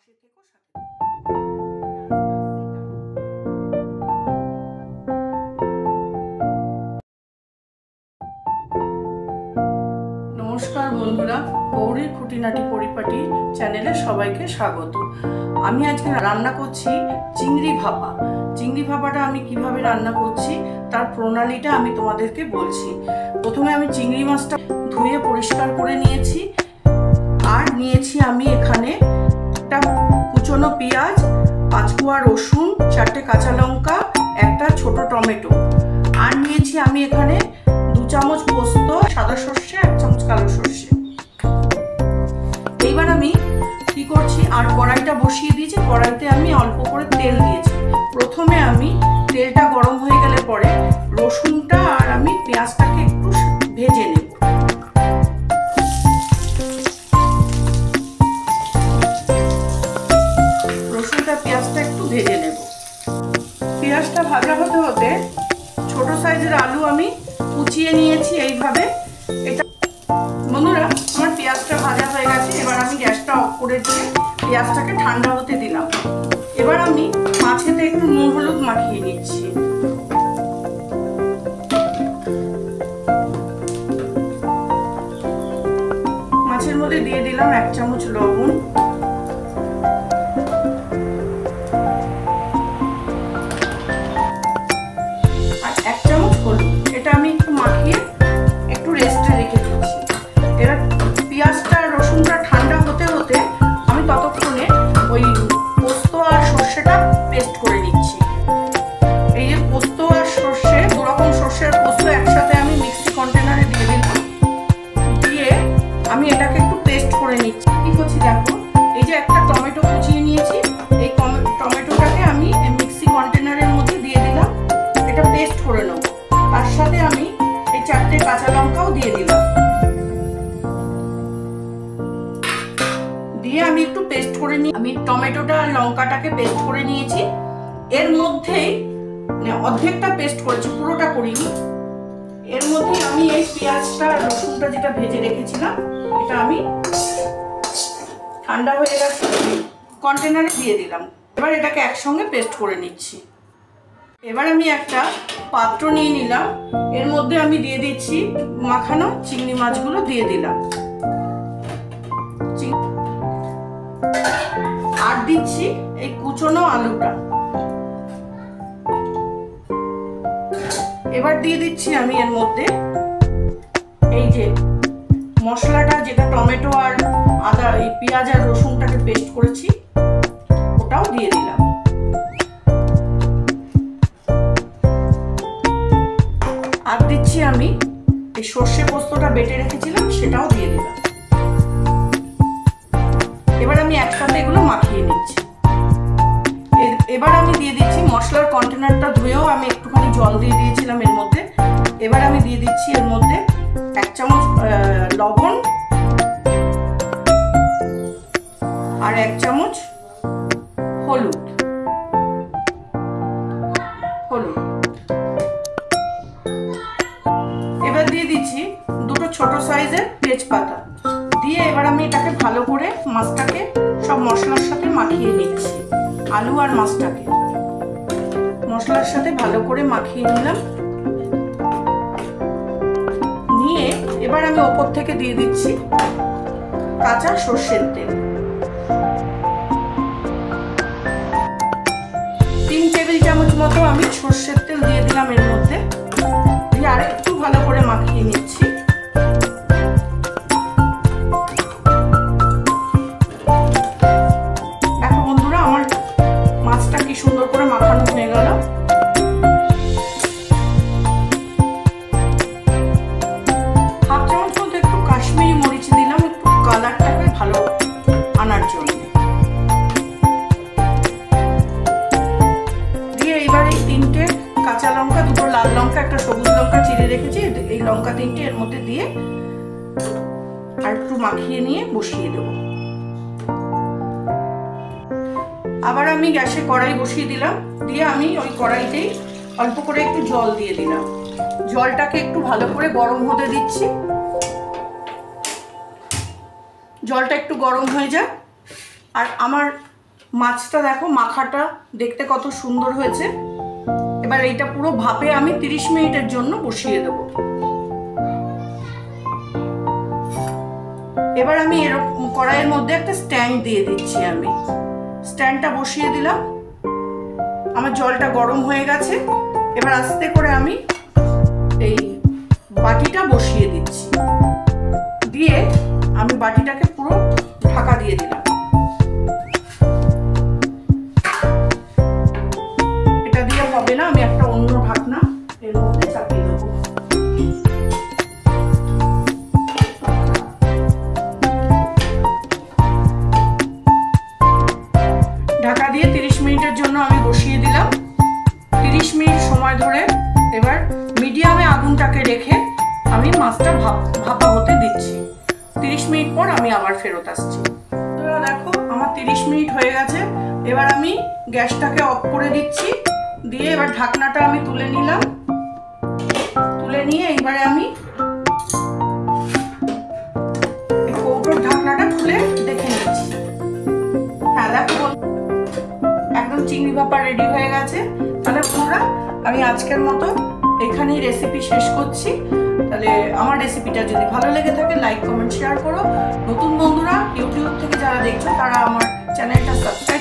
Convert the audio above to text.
পাশে থেকো, সাথে নমস্কার বন্ধুরা, গৌরীর খুঁটিনাটি পরিপাটি চ্যানেলে সবাইকে স্বাগত। আমি আজকে রান্না করছি চিংড়ি ভাপা। চিংড়ি ভাপাটা আমি কিভাবে রান্না করছি তার প্রণালীটা আমি তোমাদেরকে বলছি। প্রথমে আমি চিংড়ি মাছটা ধুয়ে পরিষ্কার করে নিয়েছি, আর নিয়েছি আমি এখানে একটা কুচনো পেঁয়াজ, 5 কোয়া রসুন, 4টে কাঁচা লঙ্কা, একটা ছোট টমেটো, আর নিয়েছি আমি এখানে 2 চামচ পোস্ত, সাদা সর্ষে, 1 চামচ কালো সর্ষে। এইবার আমি কি করছি, আর কড়াইটা বসিয়ে দিয়েছি। কড়াইতে আমি অল্প করে তেল দিয়েছি। প্রথমে আমি তেলটা গরম হয়ে গেলে পরে রসুনটা আর আমি পেঁয়াজটাকে একটু ভেজে নেব। রসুনটা পেঁয়াজটা একটু ভেজে নেব। পেঁয়াজটা ভাজা হতে হতে ছোট সাইজের আলু আমি কুচিয়ে নিয়েছি এইভাবে। এটা বন্ধুরা, আমার পেঁয়াজটা ভাজা হয়ে গেছে। এবার আমি গ্যাসটা অফ করে দিয়ে পেঁয়াজটাকে ঠান্ডা হতে দিলাম। এবার আমি মাছেতে একটু নুন হলুদ মাখিয়ে নিচ্ছি। মাছের মধ্যে দিয়ে দিলাম 1 চামচ লবণ, আর 1 চামচ হলুদ। এটা আমি একটু মাখিয়ে একটু রেস্টে রেখে দিচ্ছি। এবার পেঁয়াজটা রসুনটা ঠান্ডা হতে হতে আমি ততক্ষণে ওই পোস্ত আর সর্ষেটা পেস্ট করে নিচ্ছি। এই যে পোস্ত আর সর্ষে, 2 রকম সর্ষের পোস্ত একসাথে আমি মিক্সি কন্টেনারে দিয়ে দিলাম। দিয়ে আমি এটাকে একটু পেস্ট করে নিচ্ছি। কি করছি দেখো, এই যে একটা টমেটো কুচিয়ে নিয়েছি, এই টমেটোটাকে আমি মিক্সি কন্টেনারের মধ্যে দিয়ে দিলাম। এটা পেস্ট করে নেব। তার সাথে আমি এই 4টে কাঁচা লঙ্কাও দিয়ে দিলাম। দিয়ে আমি একটু পেস্ট করে নিই। আমি টমেটোটা আর লঙ্কাটাকে পেস্ট করে নিয়েছি। এর মধ্যেই অর্ধেকটা পেস্ট করেছি, পুরোটা করিনি। এর মধ্যে আমি এই পেঁয়াজটা আর রসুনটা যেটা ভেজে রেখেছিলাম, এটা আমি ঠান্ডা হয়ে গেছে কন্টেনারে দিয়ে দিলাম। এবার এটাকে একসঙ্গে পেস্ট করে নিচ্ছি। এবার আমি একটা পাত্র নিয়ে নিলাম। এর মধ্যে আমি দিয়ে দিচ্ছি মাখানো চিংড়ি মাছগুলো দিয়ে দিলাম, আর দিচ্ছি এই কুচনো আলুটা। এবার দিয়ে দিচ্ছি আমি এর মধ্যে এই যে মশলাটা, যেটা টমেটো আর আদা, এই পেঁয়াজ আর রসুনটাকে পেস্ট করেছি, ওটাও দিয়ে দিলাম। আর দিচ্ছি আমি এই সর্ষে পোস্তটা বেটে রেখেছিলাম, সেটাও দিয়ে দিলাম। এবার আমি একসাথে এগুলো মাখিয়ে নিচ্ছি। এবার আমি দিয়ে দিচ্ছি মশলার কন্টেনারটা ধুয়েও আমি একটুখানি জল দিয়ে দিয়েছিলাম এর মধ্যে। এবার আমি দিয়ে দিচ্ছি এর মধ্যে 1 চামচ লবণ, আর 1 চামচ হলুদ। এবার দিয়ে দিচ্ছি 2টো ছোট সাইজের তেজপাতা। দিয়ে এবার আমি এটাকে ভালো করে মাছটাকে সব মশলার সাথে মাখিয়ে নিচ্ছি। আলু আর মাছটাকে মশলার সাথে ভালো করে মাখিয়ে নিলাম। নিয়ে এবার আমি ওপর থেকে দিয়ে দিচ্ছি কাঁচা সর্ষের তেল। 3 টেবিল চামচ মতো আমি সর্ষের তেল দিয়ে দিলাম এর মধ্যে। দিয়ে আর একটু ভালো করে মাখিয়ে নিচ্ছি। দেখো বন্ধুরা, আমার মাছটা কি সুন্দর করে মাখানো হয়ে গেল। হাফ চামচ মতো একটু কাশ্মীরি মরিচ দিলাম, একটু কালারটাকে ভালো আনার জন্য। দিয়ে এইবার এই 3টে কাঁচা লঙ্কা, 2টো লাল লঙ্কা, একটা সবুজ লঙ্কা চিড়ে রেখেছি, এই লঙ্কা 3টে এর মধ্যে দিয়ে আর একটু মাখিয়ে নিয়ে বসিয়ে দেবো। আবার আমি গ্যাসে কড়াই বসিয়ে দিলাম। দিয়ে আমি ওই কড়াইতেই অল্প করে একটু জল দিয়ে দিলাম। জলটাকে একটু ভালো করে গরম হতে দিচ্ছি। জলটা একটু গরম হয়ে যায়। আর আমার মাছটা দেখো মাখাটা দেখতে কত সুন্দর হয়েছে। এবার এইটা পুরো ভাপে আমি 30 মিনিটের জন্য বসিয়ে দেব। এবার আমি এরকম কড়াইয়ের মধ্যে একটা স্ট্যান্ড দিয়ে দিচ্ছি। আমি স্ট্যান্ডটা বসিয়ে দিলাম। আমার জলটা গরম হয়ে গেছে। এবার আস্তে করে আমি এই বাটিটা বসিয়ে দিচ্ছি, দিয়ে আমি বাটিটাকে পুরো ঢাকা দিয়ে দিলাম। এটা দিয়ে হবে না, আমি একটা অন্য ঢাকনা এর মধ্যে চাপিয়ে দেবো। ঢাকা দিয়ে 30 মিনিটের জন্য আমি বসিয়ে দিলাম। 30 মিনিট সময় ধরে এবার মিডিয়ামে আগুনটাকে রেখে আমি মাছটা ভাপা হতে দিচ্ছি। 30 মিনিট পর আমি আবার ফেরত আসছি। দেখো আমার 30 মিনিট হয়ে গেছে। এবার আমি গ্যাসটাকে অফ করে দিচ্ছি, দিয়ে এবার ঢাকনাটা আমি তুলে নিলাম। তুলে নিয়ে এবারে আমি কৌটোর ঢাকনাটা খুলে দেখে নিচ্ছি। হ্যাঁ দেখো একদম চিংড়ি ভাপা রেডি হয়ে গেছে। তাহলে বন্ধুরা আমি আজকের মতো এখানেই রেসিপি শেষ করছি। তাহলে আমার রেসিপিটা যদি ভালো লেগে থাকে লাইক কমেন্ট শেয়ার করো। নতুন বন্ধুরা ইউটিউব থেকে যারা দেখছো তারা আমার চ্যানেলটা সাবস্ক্রাইব